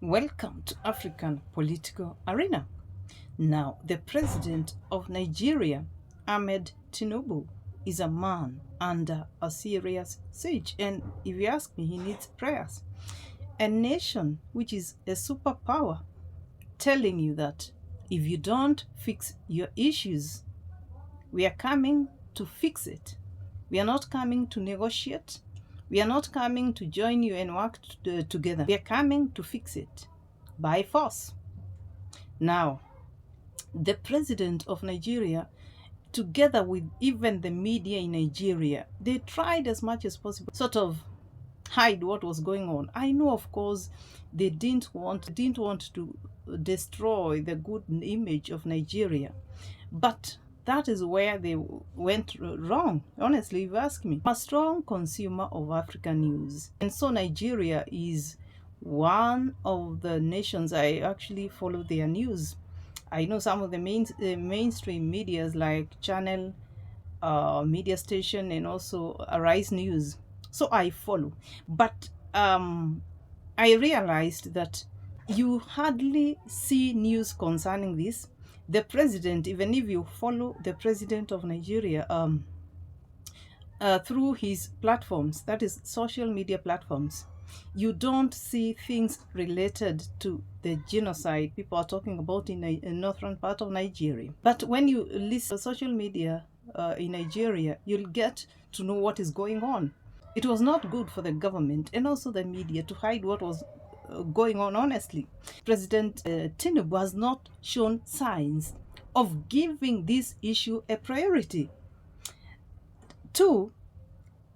Welcome to African Political Arena. Now, the president of Nigeria, Ahmed Tinubu, is a man under a serious siege. And if you ask me, he needs prayers. A nation which is a superpower telling you that if you don't fix your issues, we are coming to fix it. We are not coming to negotiate. We are not coming to join you and work together. We are coming to fix it by force. Now, the president of Nigeria, together with even the media in Nigeria, they tried as much as possible sort of hide what was going on. I know, of course, they didn't want to destroy the good image of Nigeria, but that is where they went wrong. Honestly, if you ask me, I'm a strong consumer of African news, and so Nigeria is one of the nations I actually follow their news. I know some of the mainstream medias like Channel, media station, and also Arise News. So I follow, but I realized that you hardly see news concerning this. The president, even if you follow the president of Nigeria, through his platforms, that is social media platforms, you don't see things related to the genocide people are talking about in the northern part of Nigeria. But when you listen to social media in Nigeria, you'll get to know what is going on. It was not good for the government and also the media to hide what was going on honestly. President Tinubu has not shown signs of giving this issue a priority. Two,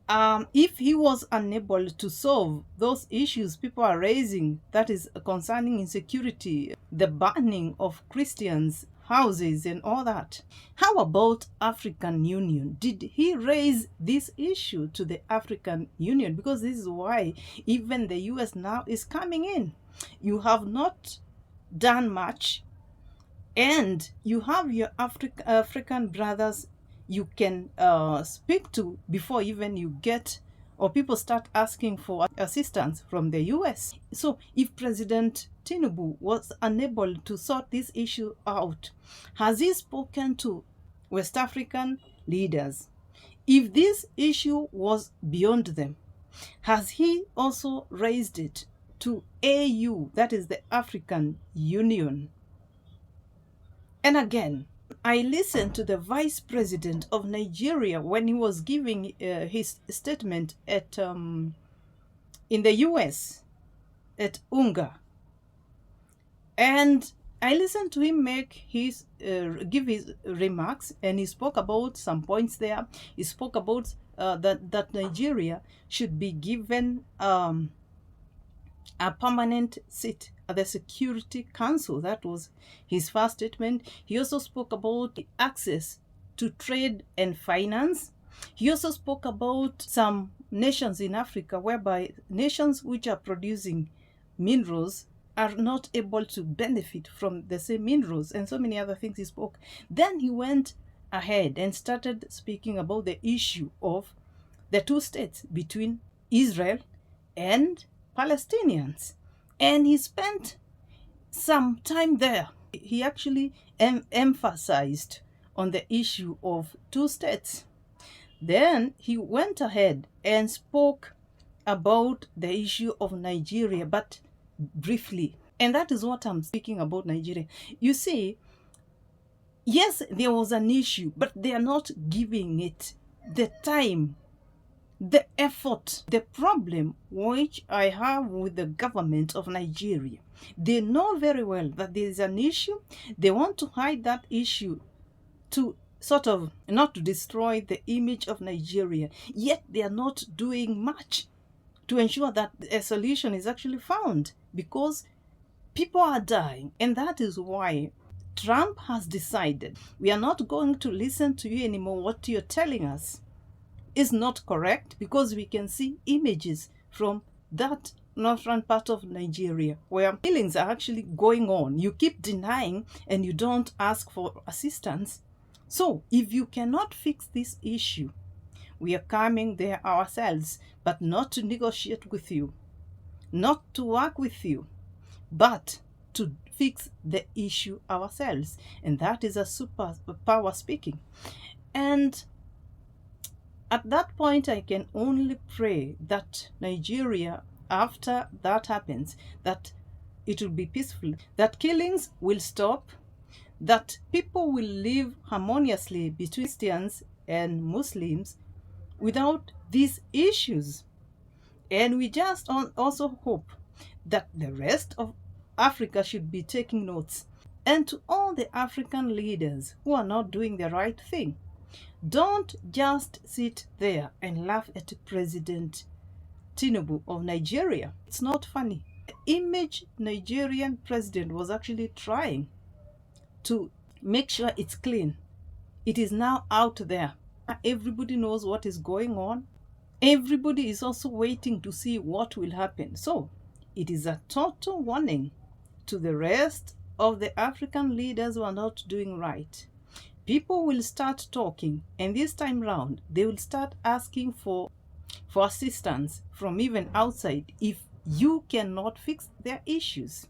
if he was unable to solve those issues people are raising, that is concerning insecurity, the burning of Christians' houses and all that, how about African Union? Did he raise this issue to the African Union? Because this is why even the US now is coming in. You have not done much, and you have your African brothers you can speak to before even you get or people start asking for assistance from the US. So if President Tinubu was unable to sort this issue out, has he spoken to West African leaders? If this issue was beyond them, has he also raised it to AU, that is the African Union? And again, I listened to the vice president of Nigeria when he was giving his statement at in the US at UNGA, and I listened to him make his give his remarks, and he spoke about some points there. He spoke about that Nigeria should be given a permanent seat at the Security Council. That was his first statement. He also spoke about access to trade and finance. He also spoke about some nations in Africa whereby nations which are producing minerals are not able to benefit from the same minerals, and so many other things he spoke. Then he went ahead and started speaking about the issue of the two states between Israel and Palestinians, and he spent some time there. He actually emphasized on the issue of two states. Then he went ahead and spoke about the issue of Nigeria, but briefly. And that is what I'm speaking about Nigeria. You see, yes, there was an issue, but they are not giving it the time, the effort. The problem which I have with the government of Nigeria, they know very well that there is an issue. They want to hide that issue to sort of not to destroy the image of Nigeria, yet they are not doing much to ensure that a solution is actually found, because people are dying. And that is why Trump has decided, we are not going to listen to you anymore. What you're telling us is not correct, because we can see images from that northern part of Nigeria where killings are actually going on. You keep denying and you don't ask for assistance. So if you cannot fix this issue, we are coming there ourselves, but not to negotiate with you, not to work with you, but to fix the issue ourselves. And that is a superpower speaking. And at that point, I can only pray that Nigeria, after that happens, that it will be peaceful, that killings will stop, that people will live harmoniously between Christians and Muslims without these issues. And we just also hope that the rest of Africa should be taking notes. And to all the African leaders who are not doing the right thing, don't just sit there and laugh at President Tinubu of Nigeria. It's not funny. The image Nigerian president was actually trying to make sure it's clean. It is now out there. Everybody knows what is going on. Everybody is also waiting to see what will happen. So it is a total warning to the rest of the African leaders who are not doing right. People will start talking, and this time round, they will start asking for assistance from even outside if you cannot fix their issues.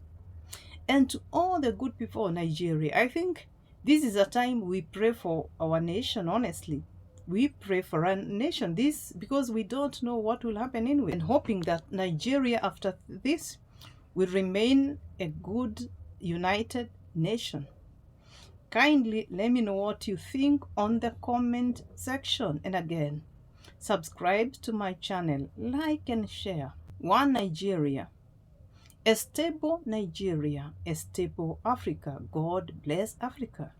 And to all the good people of Nigeria, I think this is a time we pray for our nation, honestly. We pray for our nation, this because we don't know what will happen anyway, and hoping that Nigeria after this will remain a good, united nation. Kindly let me know what you think on the comment section. And again, subscribe to my channel, like and share. One Nigeria, a stable Nigeria, a stable Africa. God bless Africa.